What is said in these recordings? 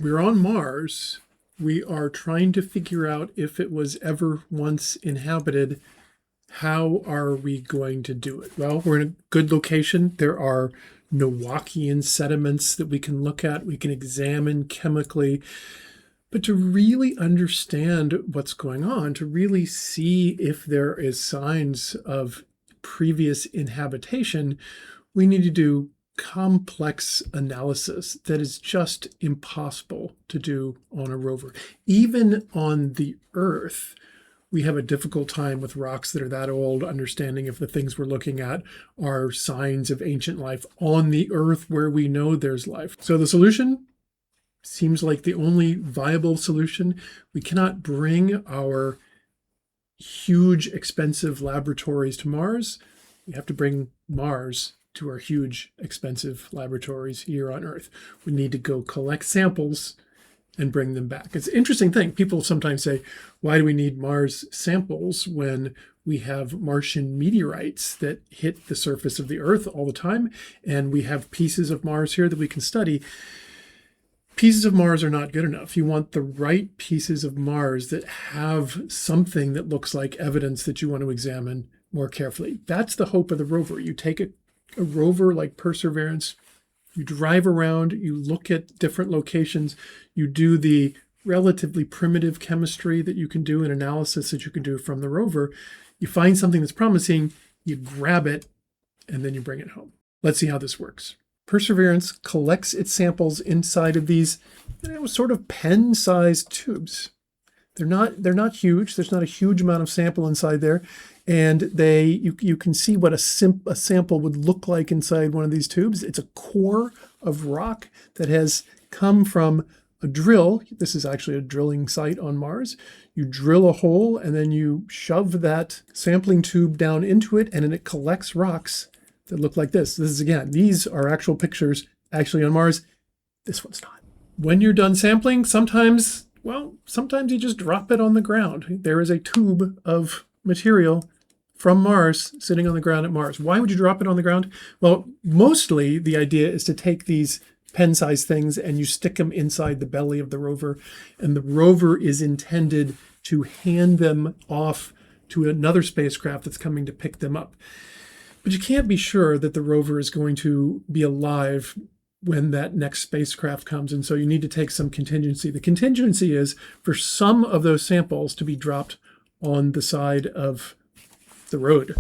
We're on Mars. We are trying to figure out if it was ever once inhabited. How are we going to do it? Well, we're in a good location. There are Noachian sediments that we can look at, we can examine chemically. But to really understand what's going on, to really see if there is signs of previous inhabitation, we need to do complex analysis that is just impossible to do on a rover. Even on the Earth, we have a difficult time with rocks that are that old, understanding if the things we're looking at are signs of ancient life on the Earth where we know there's life. So the solution seems like the only viable solution. We cannot bring our huge, expensive laboratories to Mars. We have to bring Mars to our huge, expensive laboratories here on Earth. We need to go collect samples and bring them back. It's an interesting thing. People sometimes say, why do we need Mars samples when we have Martian meteorites that hit the surface of the Earth all the time, and we have pieces of Mars here that we can study? Pieces of Mars are not good enough. You want the right pieces of Mars that have something that looks like evidence that you want to examine more carefully. That's the hope of the rover. You take a rover like Perseverance, you drive around, you look at different locations, you do the relatively primitive chemistry that you can do and analysis that you can do from the rover. You find something that's promising, you grab it, and then you bring it home. Let's see how this works. Perseverance collects its samples inside of these sort of pen-sized tubes. They're not huge. There's not a huge amount of sample inside there, and you can see what a sample would look like inside one of these tubes. It's a core of rock that has come from a drill. This is actually a drilling site on Mars. You drill a hole and then you shove that sampling tube down into it, and then it collects rocks that look like this. These are actual pictures actually on Mars. This one's not. When you're done sampling, sometimes you just drop it on the ground. There is a tube of material from Mars sitting on the ground at Mars. Why would you drop it on the ground? Well, mostly the idea is to take these pen-sized things and you stick them inside the belly of the rover, and the rover is intended to hand them off to another spacecraft that's coming to pick them up. But you can't be sure that the rover is going to be alive when that next spacecraft comes, and so you need to take some contingency. The contingency is for some of those samples to be dropped on the side of the road.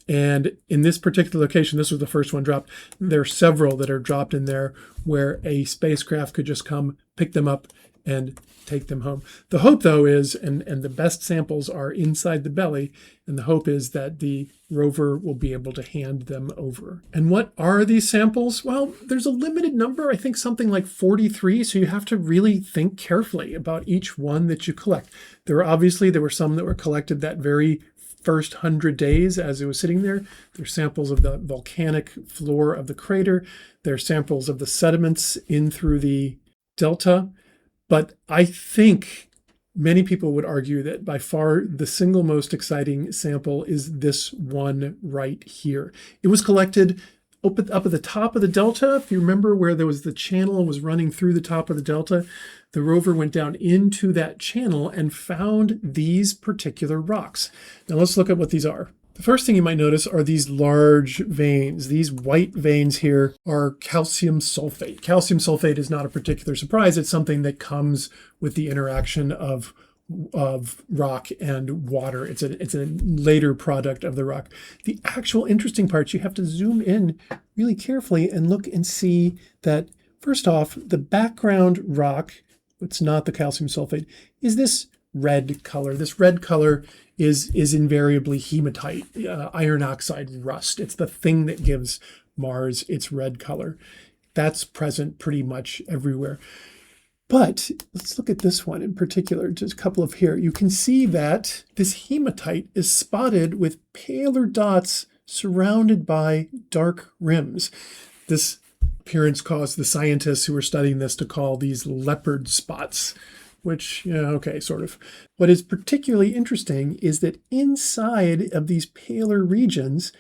And in this particular location, this was the first one dropped. There are several that are dropped in there where a spacecraft could just come, pick them up, and take them home. The hope, though, is, and the best samples are inside the belly, and the hope is that the rover will be able to hand them over. And what are these samples? Well, there's a limited number, I think something like 43, so you have to really think carefully about each one that you collect. There were some that were collected that very first 100 days as it was sitting there. There's samples of the volcanic floor of the crater. There are samples of the sediments in through the delta. But I think many people would argue that by far the single most exciting sample is this one right here. It was collected up at the top of the delta. If you remember where there was the channel was running through the top of the delta, the rover went down into that channel and found these particular rocks. Now let's look at what these are. The first thing you might notice are these large veins. These white veins here are calcium sulfate. Calcium sulfate is not a particular surprise. It's something that comes with the interaction of rock and water. It's a later product of the rock. The actual interesting parts, you have to zoom in really carefully and look and see that, first off, the background rock, it's not the calcium sulfate, is this red color. This red color is invariably hematite, iron oxide rust. It's the thing that gives Mars its red color. That's present pretty much everywhere. But let's look at this one in particular, just a couple of here. You can see that this hematite is spotted with paler dots surrounded by dark rims. This appearance caused the scientists who were studying this to call these leopard spots, which, okay, sort of. What is particularly interesting is that inside of these paler regions,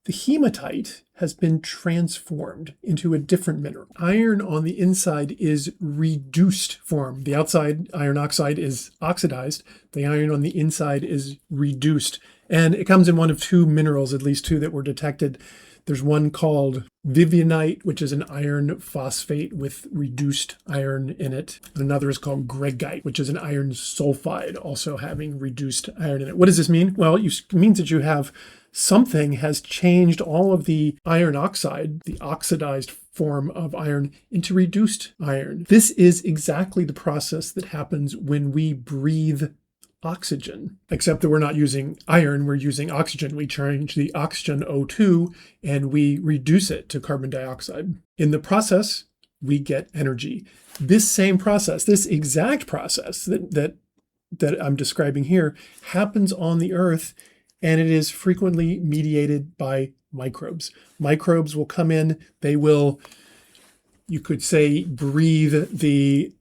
The hematite has been transformed into a different mineral. Iron on the inside is reduced form. The outside iron oxide is oxidized. The iron on the inside is reduced. And it comes in one of two minerals, at least two that were detected. There's one called vivianite, which is an iron phosphate with reduced iron in it. Another is called gregite, which is an iron sulfide, also having reduced iron in it. What does this mean? Well, it means that you have something has changed all of the iron oxide, the oxidized form of iron, into reduced iron. This is exactly the process that happens when we breathe oxygen, except that we're not using iron, we're using oxygen. We change the oxygen O2 and we reduce it to carbon dioxide. In the process, we get energy. This same process, this exact process that I'm describing here happens on the Earth, and it is frequently mediated by microbes. Microbes will come in, they will, you could say, breathe the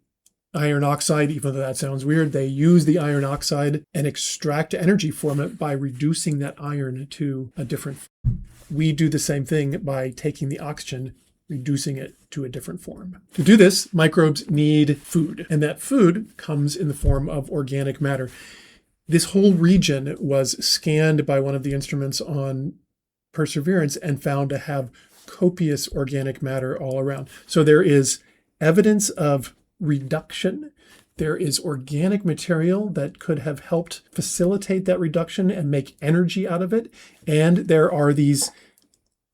iron oxide, even though that sounds weird. They use the iron oxide and extract energy from it by reducing that iron to a different form. We do the same thing by taking the oxygen, reducing it to a different form. To do this, microbes need food, and that food comes in the form of organic matter. This whole region was scanned by one of the instruments on Perseverance and found to have copious organic matter all around. So there is evidence of reduction. There is organic material that could have helped facilitate that reduction and make energy out of it. And there are these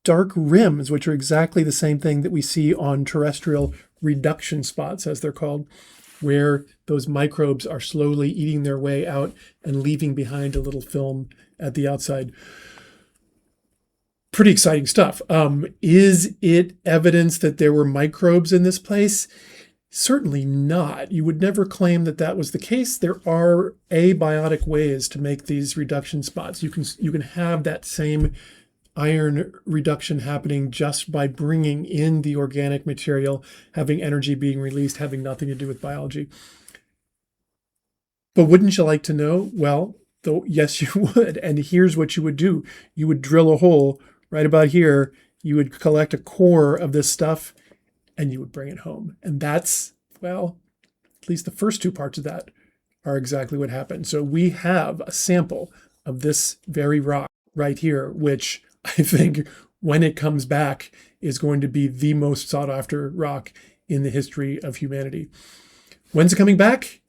dark rims, which are exactly the same thing that we see on terrestrial reduction spots, as they're called, where those microbes are slowly eating their way out and leaving behind a little film at the outside. Pretty exciting stuff. Is it evidence that there were microbes in this place? Certainly not. You would never claim that that was the case. There are abiotic ways to make these reduction spots. You can have that same iron reduction happening just by bringing in the organic material, having energy being released, having nothing to do with biology. But wouldn't you like to know? Well, though, yes, you would. And here's what you would do. You would drill a hole right about here. You would collect a core of this stuff and you would bring it home. And that's, well, at least the first two parts of that are exactly what happened. So we have a sample of this very rock right here, which I think when it comes back is going to be the most sought after rock in the history of humanity. When's it coming back?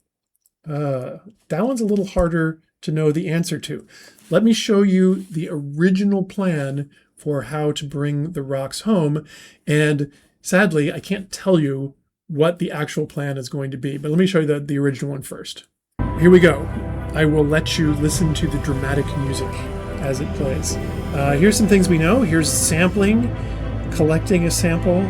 That one's a little harder to know the answer to. Let me show you the original plan for how to bring the rocks home. And sadly, I can't tell you what the actual plan is going to be, but let me show you the original one first. Here we go. I will let you listen to the dramatic music as it plays. Here's some things we know. Here's sampling, collecting a sample.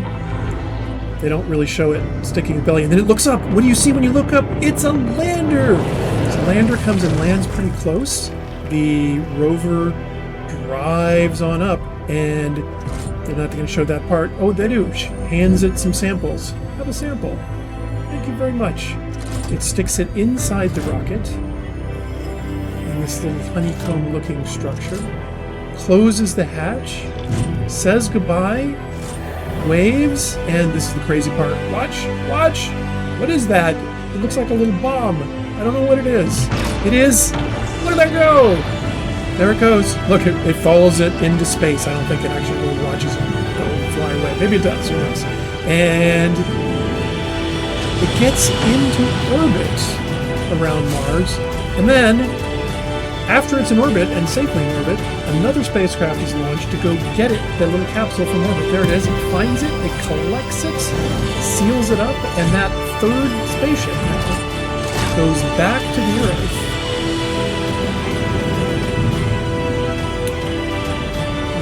They don't really show it sticking the belly. And then it looks up. What do you see when you look up? It's a lander. The lander comes and lands pretty close. The rover drives on up, and they're not going to show that part. Oh, they do. Hands it some samples. Have a sample. Thank you very much. It sticks it inside the rocket in this little honeycomb-looking structure. Closes the hatch. Says goodbye. Waves. And this is the crazy part. Watch. Watch. What is that? It looks like a little bomb. I don't know what it is. It is. Look at that go. There it goes. Look, it follows it into space. I don't think it actually really watches it go fly away. Maybe it does. Who knows? And it gets into orbit around Mars. And then, after it's in orbit and safely in orbit, another spacecraft is launched to go get it, that little capsule from orbit. There it is. It finds it. It collects it, seals it up, and that third spaceship now goes back to the Earth.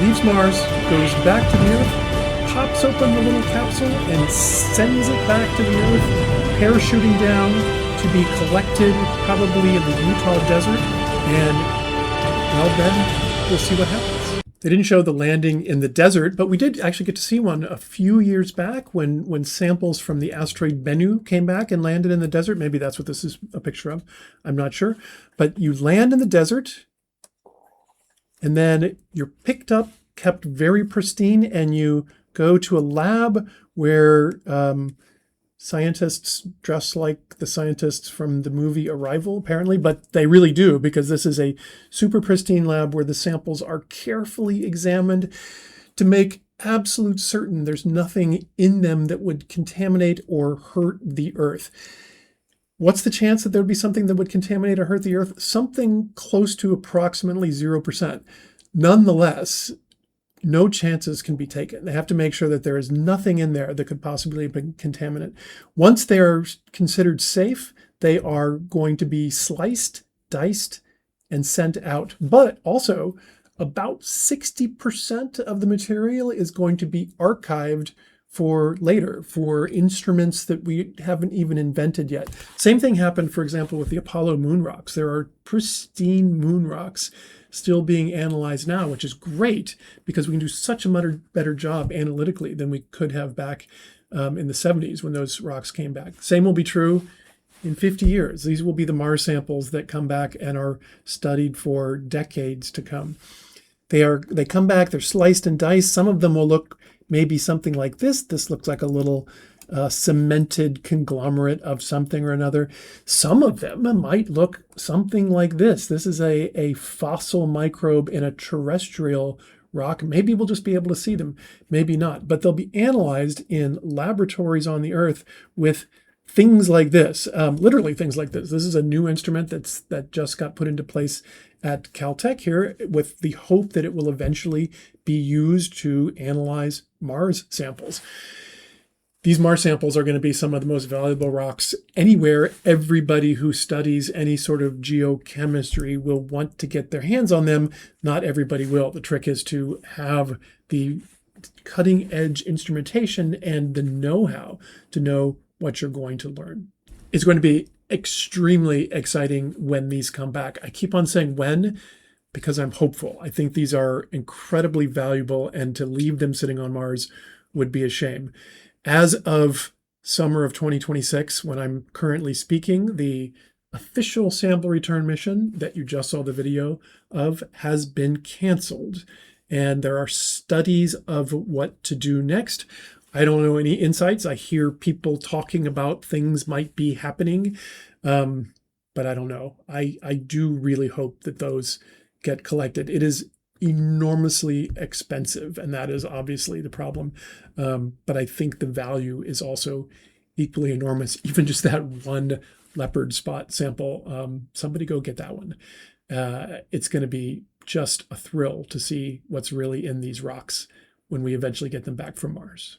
Leaves Mars, goes back to the Earth, pops open the little capsule, and sends it back to the Earth, parachuting down to be collected probably in the Utah desert. And, well, then we'll see what happens. They didn't show the landing in the desert, but we did actually get to see one a few years back when samples from the asteroid Bennu came back and landed in the desert. Maybe that's what this is a picture of. I'm not sure. But you land in the desert, and then you're picked up kept very pristine, and you go to a lab where scientists dress like the scientists from the movie Arrival, apparently, but they really do, because this is a super pristine lab where the samples are carefully examined to make absolute certain there's nothing in them that would contaminate or hurt the Earth. What's the chance that there would be something that would contaminate or hurt the Earth? Something close to approximately 0%. Nonetheless, no chances can be taken. They have to make sure that there is nothing in there that could possibly be contaminant. Once they are considered safe, they are going to be sliced, diced, and sent out. But also, about 60% of the material is going to be archived for later, for instruments that we haven't even invented yet. Same thing happened, for example, with the Apollo moon rocks. There are pristine moon rocks still being analyzed now, which is great because we can do such a much better job analytically than we could have back in the 70s when those rocks came back. Same will be true in 50 years. These will be the Mars samples that come back and are studied for decades to come. They come back, they're sliced and diced. Some of them will look maybe something like this. This looks like a little cemented conglomerate of something or another. Some of them might look something like this. This is a fossil microbe in a terrestrial rock. Maybe we'll just be able to see them, maybe not. But they'll be analyzed in laboratories on the Earth with things like this, literally things like this. This is a new instrument that just got put into place at Caltech here with the hope that it will eventually be used to analyze Mars samples. These Mars samples are going to be some of the most valuable rocks anywhere. Everybody who studies any sort of geochemistry will want to get their hands on them. Not everybody will. The trick is to have the cutting edge instrumentation and the know-how to know what you're going to learn. It's going to be extremely exciting when these come back. I keep on saying when because I'm hopeful. I think these are incredibly valuable, and to leave them sitting on Mars would be a shame. As of summer of 2026, when I'm currently speaking, the official sample return mission that you just saw the video of has been canceled, and there are studies of what to do next. I don't know any insights. I hear people talking about things might be happening, but I don't know. I do really hope that those get collected. It is enormously expensive, and that is obviously the problem. But I think the value is also equally enormous. Even just that one leopard spot sample, somebody go get that one. It's going to be just a thrill to see what's really in these rocks when we eventually get them back from Mars.